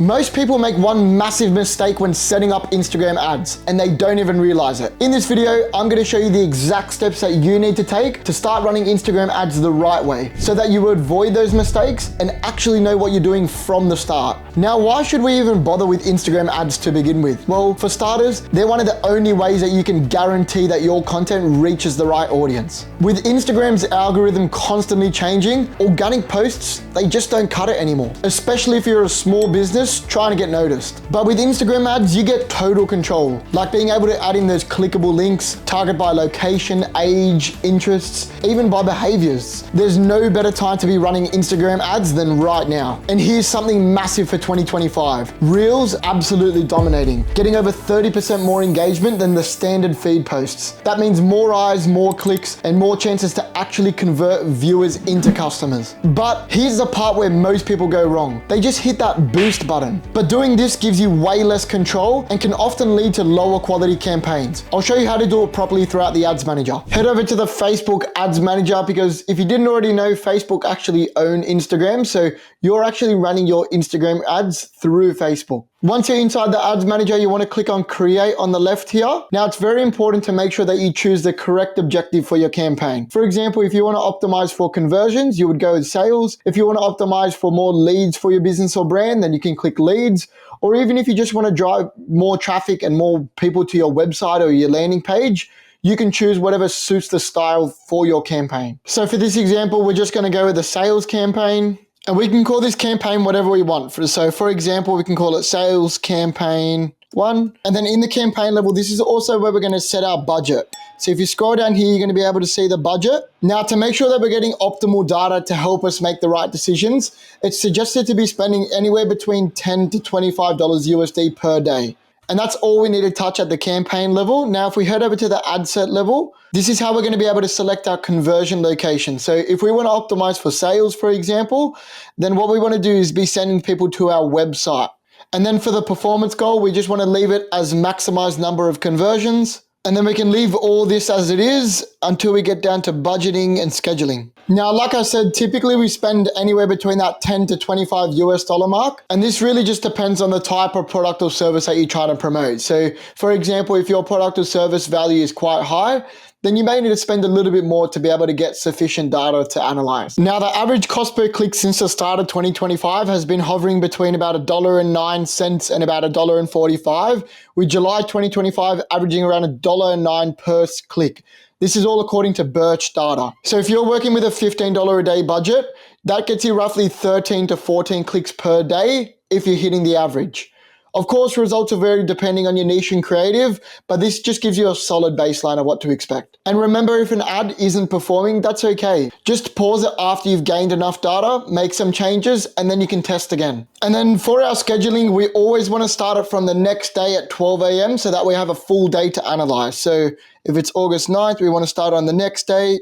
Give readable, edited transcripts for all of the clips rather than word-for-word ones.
Most people make one massive mistake when setting up Instagram ads, and they don't even realize it. In this video, I'm gonna show you the exact steps that you need to take to start running Instagram ads the right way, so that you avoid those mistakes and actually know what you're doing from the start. Now, why should we even bother with Instagram ads to begin with? Well, for starters, they're one of the only ways that you can guarantee that your content reaches the right audience. With Instagram's algorithm constantly changing, organic posts, they just don't cut it anymore, especially if you're a small business trying to get noticed. But with Instagram ads, you get total control, like being able to add in those clickable links, target by location, age, interests, even by behaviors. There's no better time to be running Instagram ads than right now. And here's something massive for 2025. Reels absolutely dominating, getting over 30% more engagement than the standard feed posts. That means more eyes, more clicks, and more chances to actually convert viewers into customers. But here's the part where most people go wrong. They just hit that boost button. But doing this gives you way less control and can often lead to lower quality campaigns. I'll show you how to do it properly throughout the Ads Manager. Head over to the Facebook Ads Manager, because if you didn't already know, Facebook actually own Instagram, so you're actually running your Instagram ads through Facebook. Once you're inside the Ads Manager, you want to click on Create on the left here. Now, it's very important to make sure that you choose the correct objective for your campaign. For example, if you want to optimize for conversions, you would go with sales. If you want to optimize for more leads for your business or brand, then you can click leads. Or even if you just want to drive more traffic and more people to your website or your landing page, you can choose whatever suits the style for your campaign. So for this example, we're just going to go with the sales campaign. And we can call this campaign whatever we want. So for example, we can call it Sales Campaign 1. And then in the campaign level, this is also where we're going to set our budget. So if you scroll down here, you're going to be able to see the budget. Now, to make sure that we're getting optimal data to help us make the right decisions, it's suggested to be spending anywhere between $10 to $25 USD per day. And that's all we need to touch at the campaign level. Now, if we head over to the ad set level, this is how we're going to be able to select our conversion location. So if we want to optimize for sales, for example, then what we want to do is be sending people to our website. And then for the performance goal, we just want to leave it as maximized number of conversions. And then we can leave all this as it is until we get down to budgeting and scheduling. Now, like I said, typically we spend anywhere between that 10 to 25 US dollar mark. And this really just depends on the type of product or service that you're trying to promote. So for example, if your product or service value is quite high, then you may need to spend a little bit more to be able to get sufficient data to analyze. Now, the average cost per click since the start of 2025 has been hovering between about $1.09 and about $1.45, with July 2025 averaging around $1.09 per click. This is all according to Birch data. So if you're working with a $15 a day budget, that gets you roughly 13 to 14 clicks per day if you're hitting the average. Of course, results are varied depending on your niche and creative, but this just gives you a solid baseline of what to expect. And remember, if an ad isn't performing, that's okay. Just pause it after you've gained enough data, make some changes, and then you can test again. And then for our scheduling, we always want to start it from the next day at 12 a.m. so that we have a full day to analyze. So if it's August 9th, we want to start on the next day,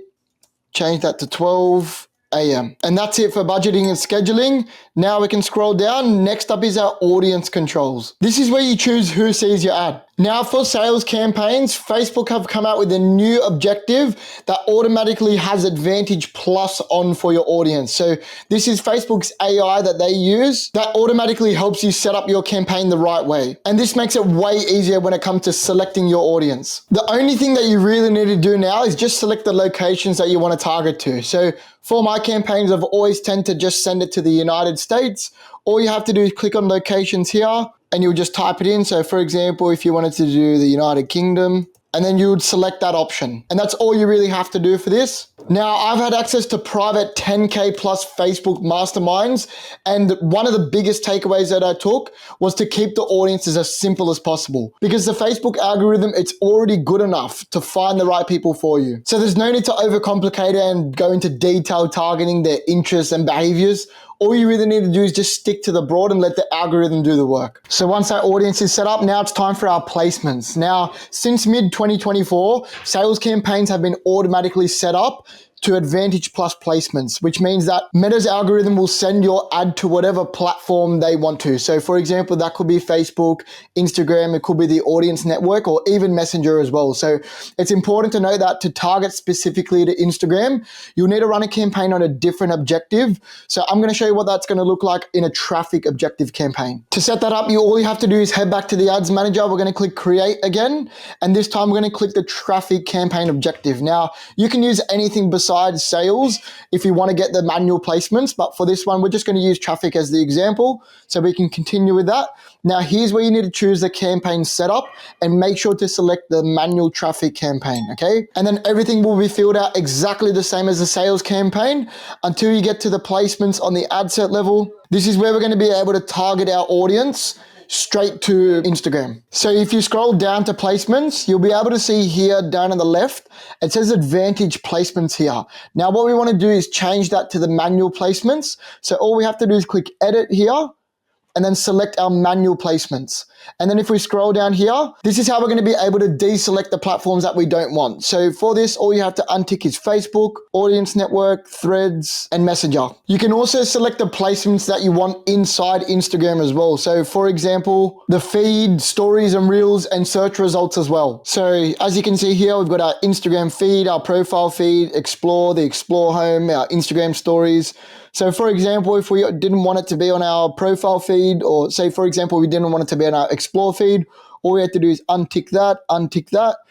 change that to 12 a.m. And that's it for budgeting and scheduling. Now we can scroll down. Next up is our audience controls. This is where you choose who sees your ad. Now, for sales campaigns, Facebook have come out with a new objective that automatically has Advantage Plus on for your audience. So this is Facebook's AI that they use that automatically helps you set up your campaign the right way. And this makes it way easier when it comes to selecting your audience. The only thing that you really need to do now is just select the locations that you want to target to. So for my campaigns, I've always tend to just send it to the United States. All you have to do is click on locations here, and you'll just type it in. So for example, if you wanted to do the United Kingdom, and then you would select that option. And that's all you really have to do for this. Now, I've had access to private 10K plus Facebook masterminds. And one of the biggest takeaways that I took was to keep the audiences as simple as possible, because the Facebook algorithm, it's already good enough to find the right people for you. So there's no need to overcomplicate it and go into detailed targeting their interests and behaviors. All you really need to do is just stick to the broad and let the algorithm do the work. So once our audience is set up, now it's time for our placements. Now, since mid-2024, sales campaigns have been automatically set up to Advantage Plus placements, which means that Meta's algorithm will send your ad to whatever platform they want to. So for example, that could be Facebook, Instagram, it could be the Audience Network, or even Messenger as well. So it's important to know that to target specifically to Instagram, you'll need to run a campaign on a different objective. So I'm going to show you what that's going to look like in a traffic objective campaign. To set that up, all you have to do is head back to the Ads Manager. We're going to click Create again, and this time we're going to click the traffic campaign objective. Now, you can use anything besides sales if you want to get the manual placements, but for this one, we're just going to use traffic as the example, so we can continue with that. Now, here's where you need to choose the campaign setup and make sure to select the manual traffic campaign, okay? And then everything will be filled out exactly the same as the sales campaign until you get to the placements on the ad set level. This is where we're going to be able to target our audience straight to Instagram. So if you scroll down to placements, you'll be able to see here down on the left, it says Advantage Placements here. Now what we want to do is change that to the manual placements. So all we have to do is click Edit here, and then select our manual placements. And then if we scroll down here, this is how we're going to be able to deselect the platforms that we don't want. So for this, all you have to untick is Facebook, Audience Network, Threads, and Messenger. You can also select the placements that you want inside Instagram as well. So for example, the feed, stories and reels, and search results as well. So as you can see here, we've got our Instagram feed, our profile feed, Explore, the Explore home, our Instagram stories. So for example, if we didn't want it to be on our profile feed, or say for example, we didn't want it to be on our Explore feed, all we have to do is untick that,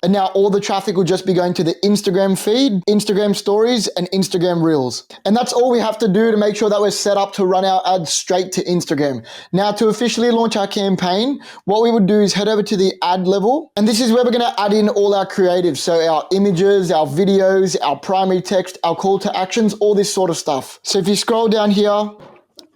and now all the traffic will just be going to the Instagram feed, Instagram stories, and Instagram reels. And that's all we have to do to make sure that we're set up to run our ads straight to Instagram. Now to officially launch our campaign, what we would do is head over to the ad level, and this is where we're gonna add in all our creatives. So our images, our videos, our primary text, our call to actions, all this sort of stuff. So if you scroll down here,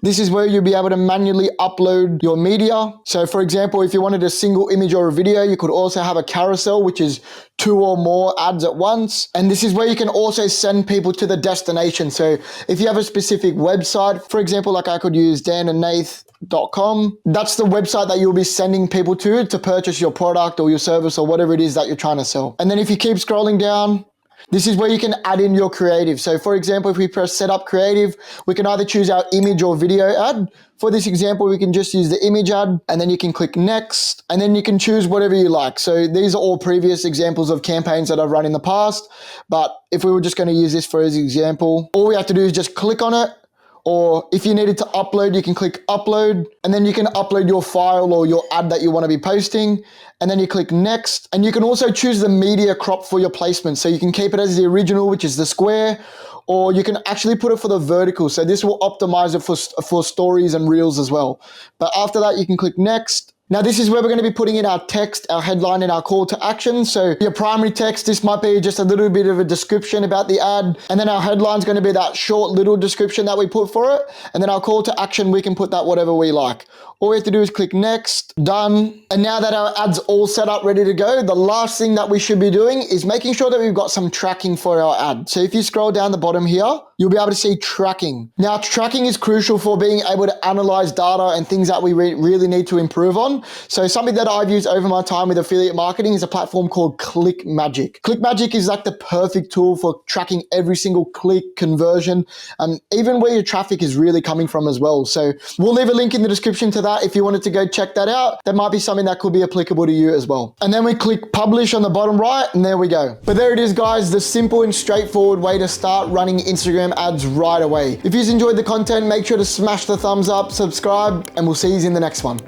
this is where you'll be able to manually upload your media. So for example, if you wanted a single image or a video, you could also have a carousel, which is 2 or more ads at once. And this is where you can also send people to the destination. So if you have a specific website, for example, like I could use danandnathmarketing.com, that's the website that you'll be sending people to purchase your product or your service or whatever it is that you're trying to sell. And then if you keep scrolling down, this is where you can add in your creative. So for example, if we press set up creative, we can either choose our image or video ad. For this example, we can just use the image ad, and then you can click next, and then you can choose whatever you like. So these are all previous examples of campaigns that I've run in the past. But if we were just going to use this for as example, all we have to do is just click on it. Or if you needed to upload, you can click upload, and then you can upload your file or your ad that you want to be posting. And then you click next, and you can also choose the media crop for your placement. So you can keep it as the original, which is the square, or you can actually put it for the vertical. So this will optimize it for stories and reels as well. But after that, you can click next. Now this is where we're going to be putting in our text, our headline, and our call to action. So your primary text, this might be just a little bit of a description about the ad. And then our headline is going to be that short little description that we put for it. And then our call to action, we can put that whatever we like. All we have to do is click next, done. And now that our ad's all set up, ready to go, the last thing that we should be doing is making sure that we've got some tracking for our ad. So if you scroll down the bottom here, you'll be able to see tracking. Now, tracking is crucial for being able to analyze data and things that we really need to improve on. So something that I've used over my time with affiliate marketing is a platform called ClickMagick. ClickMagick is like the perfect tool for tracking every single click, conversion, even where your traffic is really coming from as well. So we'll leave a link in the description to that if you wanted to go check that out. That might be something that could be applicable to you as well. And then we click publish on the bottom right, and there we go. But there it is, guys, the simple and straightforward way to start running Instagram ads right away. If you've enjoyed the content, make sure to smash the thumbs up, subscribe, and we'll see you in the next one.